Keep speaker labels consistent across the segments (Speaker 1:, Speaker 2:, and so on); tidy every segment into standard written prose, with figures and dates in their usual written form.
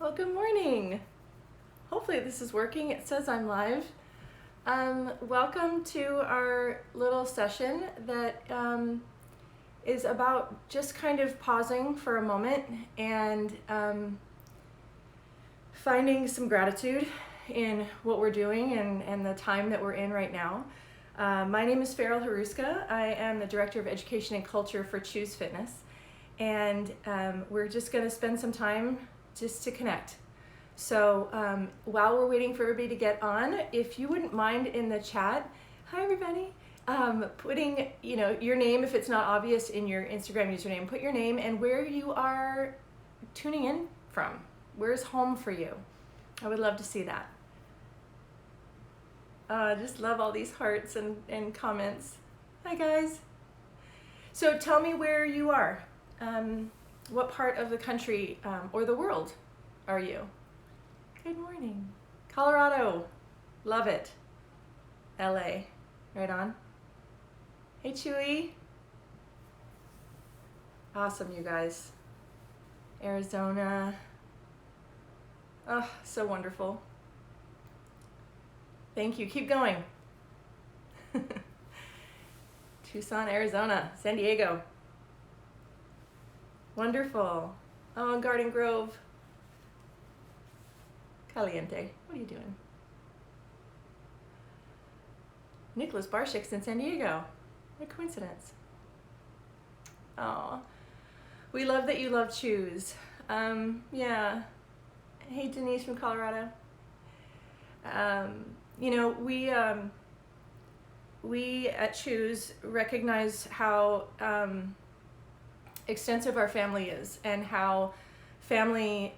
Speaker 1: Well, good morning. Hopefully this is working. It says I'm live. Welcome to our little session that is about just kind of pausing for a moment and finding some gratitude in what we're doing and the time that we're in right now. My name is Farel. I am the Director of Education and Culture for Chuze Fitness. And we're just going to spend some time just to connect. So while we're waiting for everybody to get on, if you wouldn't mind in the chat, hi everybody, putting your name, if it's not obvious in your Instagram username, put your name and where you are tuning in from. Where's home for you? I would love to see that. Just love all these hearts and comments. Hi guys. So tell me where you are. What part of the country or the world are you? Good morning. Colorado. Love it. LA. Right on. Hey Chewy. Awesome, you guys. Arizona. Oh, so wonderful. Thank you. Keep going. Tucson, Arizona. San Diego. Wonderful. Oh, Garden Grove. Caliente. What are you doing? Nicholas Barshik's in San Diego. What a coincidence. Oh, we love that you love Chuze. Yeah. Hey, Denise from Colorado. We at Chuze recognize how extensive our family is and how family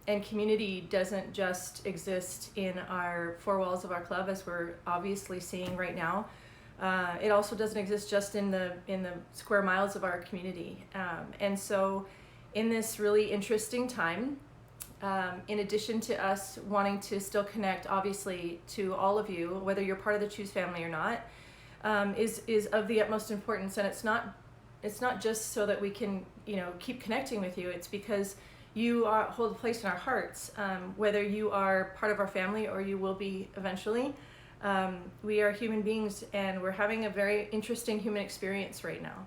Speaker 1: and community doesn't just exist in our four walls of our club, as we're obviously seeing right now. It also doesn't exist just in the square miles of our community. And so in this really interesting time, in addition to us wanting to still connect obviously to all of you, whether you're part of the Chuze family or not, is of the utmost importance. And it's not just so that we can keep connecting with you. It's because you hold a place in our hearts, whether you are part of our family or you will be eventually. We are human beings and we're having a very interesting human experience right now.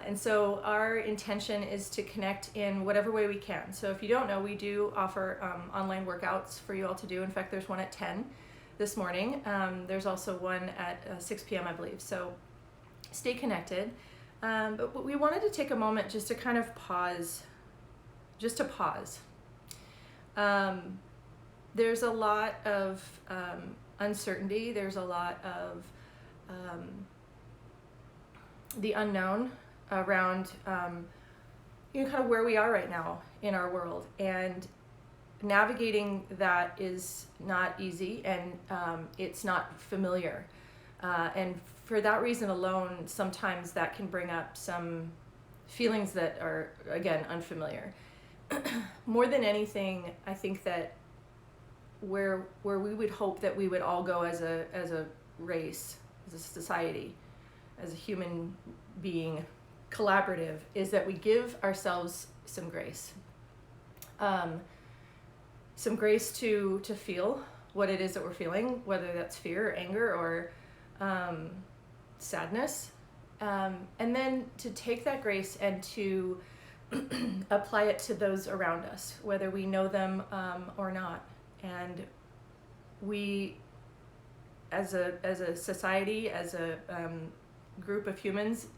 Speaker 1: And so our intention is to connect in whatever way we can. So if you don't know, we do offer online workouts for you all to do. In fact, there's one at 10 this morning. There's also one at 6 p.m. I believe. So stay connected. But we wanted to take a moment just to kind of pause. There's a lot of uncertainty. There's a lot of the unknown around kind of where we are right now in our world, and navigating that is not easy, and it's not familiar, and for that reason alone, sometimes that can bring up some feelings that are, again, unfamiliar. More than anything, I think that where we would hope that we would all go as a race, as a society, as a human being, collaborative, is that we give ourselves some grace. Some grace to feel what it is that we're feeling, whether that's fear or anger or sadness. And then to take that grace and to apply it to those around us, whether we know them or not. And we, as a society, as a group of humans,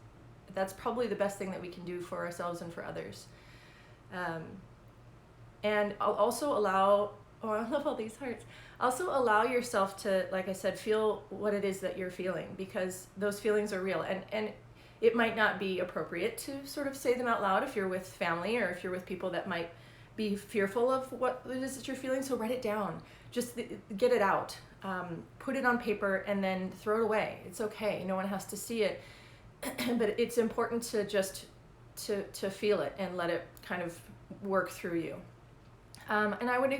Speaker 1: that's probably the best thing that we can do for ourselves and for others. And I'll also allow, I love all these hearts, also allow yourself to, like I said, feel what it is that you're feeling, because those feelings are real. And it might not be appropriate to sort of say them out loud if you're with family or if you're with people that might be fearful of what it is that you're feeling. So write it down, just get it out, put it on paper, and then throw it away. It's okay, no one has to see it, but it's important to just to feel it and let it kind of work through you. And I would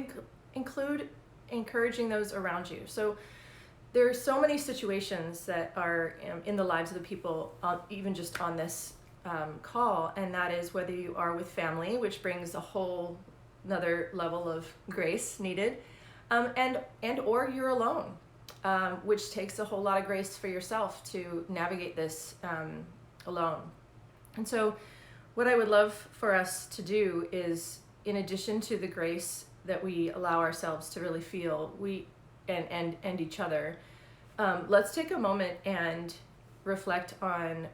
Speaker 1: include encouraging those around you. So there are so many situations that are in the lives of the people, even just on this call, and that is whether you are with family, which brings a whole another level of grace needed. And or you're alone, which takes a whole lot of grace for yourself to navigate this alone. And so what I would love for us to do is, in addition to the grace that we allow ourselves to really feel, and each other, let's take a moment and reflect on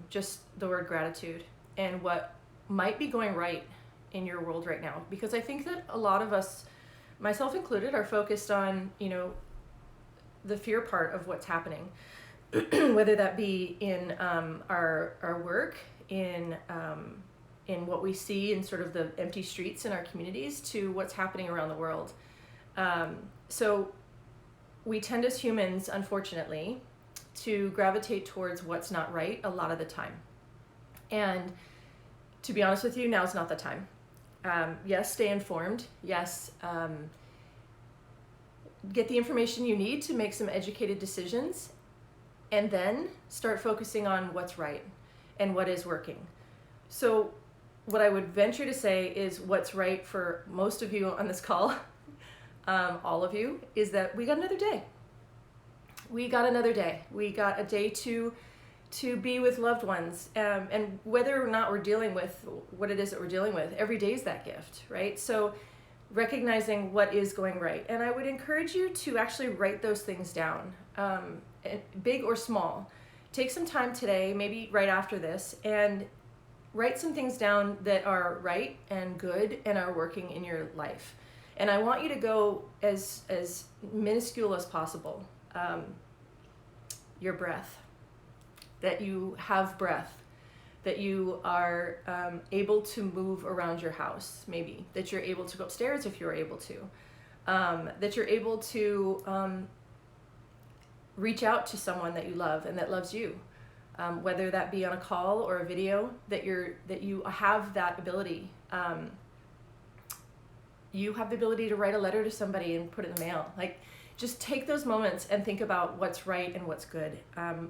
Speaker 1: just the word gratitude and what might be going right in your world right now. Because I think that a lot of us, myself included, are focused on, the fear part of what's happening, whether that be in our work, in what we see in sort of the empty streets in our communities, to what's happening around the world. So we tend as humans, unfortunately, to gravitate towards what's not right a lot of the time. And to be honest with you, now's not the time. Yes, stay informed. Yes, get the information you need to make some educated decisions, and then start focusing on what's right and what is working. So what I would venture to say is what's right for most of you on this call, all of you, is that we got another day. We got another day. We got a day to be with loved ones. And whether or not we're dealing with what it is that we're dealing with, every day is that gift, right? So recognizing what is going right. And I would encourage you to actually write those things down, big or small. Take some time today, maybe right after this, and write some things down that are right and good and are working in your life. And I want you to go as minuscule as possible. Your breath, that you have breath, that you are able to move around your house, maybe, that you're able to go upstairs if you're able to, that you're able to reach out to someone that you love and that loves you, whether that be on a call or a video, that you have that ability. You have the ability to write a letter to somebody and put it in the mail. Like, just take those moments and think about what's right and what's good.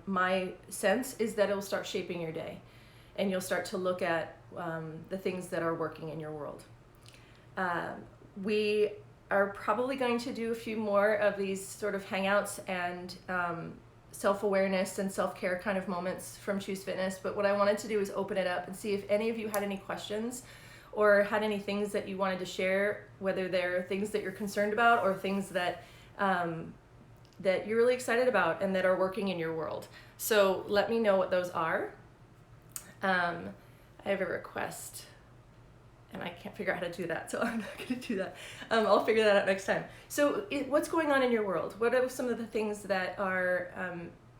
Speaker 1: My sense is that it'll start shaping your day, and you'll start to look at the things that are working in your world. We are probably going to do a few more of these sort of hangouts and self-awareness and self-care kind of moments from Chuze Fitness. But what I wanted to do is open it up and see if any of you had any questions or had any things that you wanted to share, whether they're things that you're concerned about or things that that you're really excited about and that are working in your world. So let me know what those are. I have a request and I can't figure out how to do that, so I'm not going to do that. I'll figure that out next time. So what's going on in your world? What are some of the things that are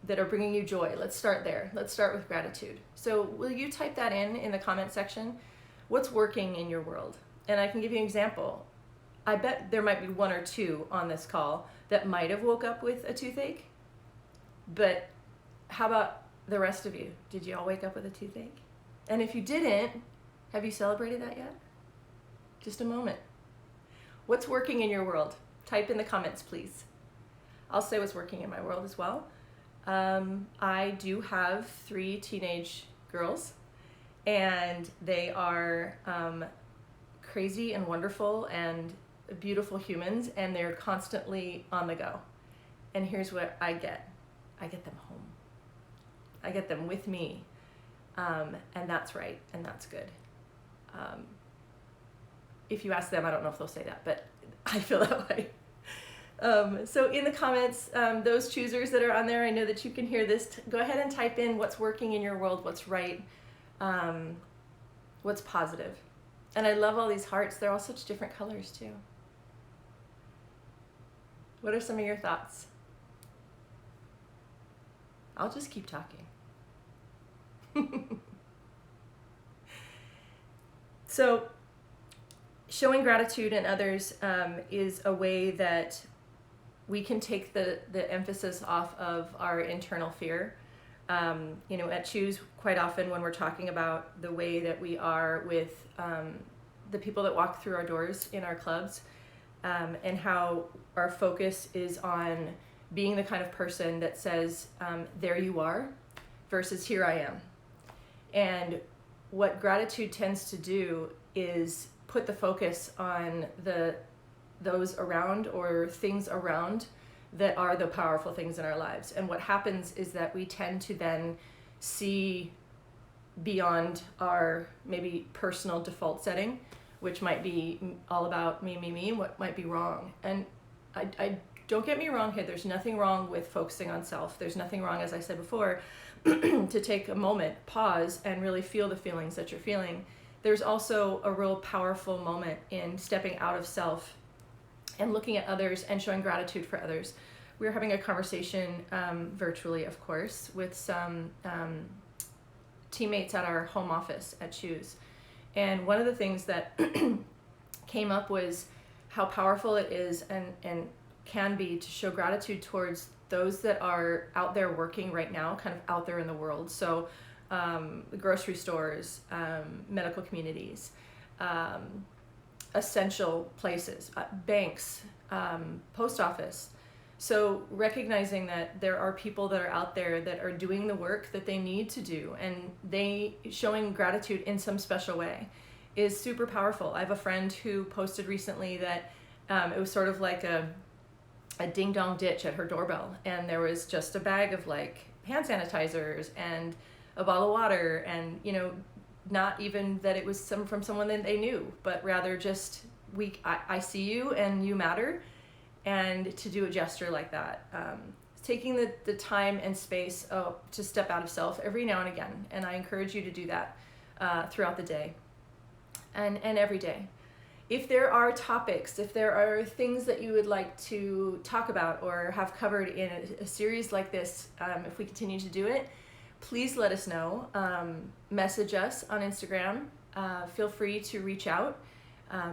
Speaker 1: bringing you joy? Let's start there. Let's start with gratitude. So will you type that in the comment section? What's working in your world? And I can give you an example. I bet there might be one or two on this call that might have woke up with a toothache, but how about the rest of you? Did you all wake up with a toothache? And if you didn't, have you celebrated that yet? Just a moment. What's working in your world? Type in the comments, please. I'll say what's working in my world as well. I do have 3 teenage girls, and they are crazy and wonderful and beautiful humans, and they're constantly on the go. And here's what I get. I get them home. I get them with me. And that's right, and that's good. If you ask them, I don't know if they'll say that, but I feel that way. So in the comments, those choosers that are on there, I know that you can hear this. Go ahead and type in what's working in your world, what's right, what's positive. And I love all these hearts. They're all such different colors too. What are some of your thoughts? I'll just keep talking. So showing gratitude in others is a way that we can take the emphasis off of our internal fear. At Chuze, quite often when we're talking about the way that we are with the people that walk through our doors in our clubs, and how our focus is on being the kind of person that says, there you are, versus here I am. And what gratitude tends to do is put the focus on those around or things around that are the powerful things in our lives. And what happens is that we tend to then see beyond our maybe personal default setting, which might be all about me, what might be wrong. And I don't get me wrong here, there's nothing wrong with focusing on self. There's nothing wrong, as I said before, to take a moment, pause, and really feel the feelings that you're feeling. There's also a real powerful moment in stepping out of self and looking at others and showing gratitude for others. We were having a conversation virtually, of course, with some teammates at our home office at Chuze. And one of the things that came up was how powerful it is and can be to show gratitude towards those that are out there working right now, kind of out there in the world. So the grocery stores, medical communities, essential places, banks, post office. So recognizing that there are people that are out there that are doing the work that they need to do, and they showing gratitude in some special way is super powerful. I have a friend who posted recently that it was sort of like a ding dong ditch at her doorbell, and there was just a bag of like hand sanitizers and a bottle of water, and not even that it was from someone that they knew, but rather just I see you and you matter. And to do a gesture like that, taking the time and space to step out of self every now and again. And I encourage you to do that throughout the day and every day. If there are topics, if there are things that you would like to talk about or have covered in a series like this, if we continue to do it, please let us know. Message us on Instagram. Feel free to reach out.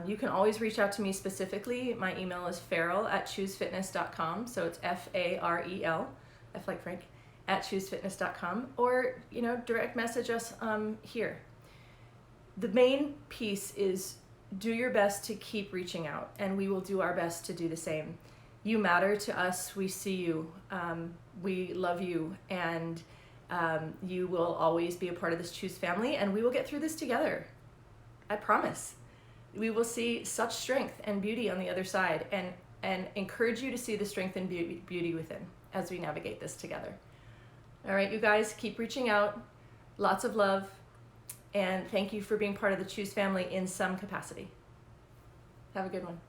Speaker 1: You can always reach out to me specifically. My email is farel@chuzefitness.com. So it's FAREL, F like Frank, @chuzefitness.com, or, direct message us here. The main piece is do your best to keep reaching out, and we will do our best to do the same. You matter to us. We see you. We love you, and you will always be a part of this Chuze family, and we will get through this together. I promise. We will see such strength and beauty on the other side, and encourage you to see the strength and beauty within as we navigate this together. All right, you guys, keep reaching out. Lots of love, and thank you for being part of the Chuze family in some capacity. Have a good one.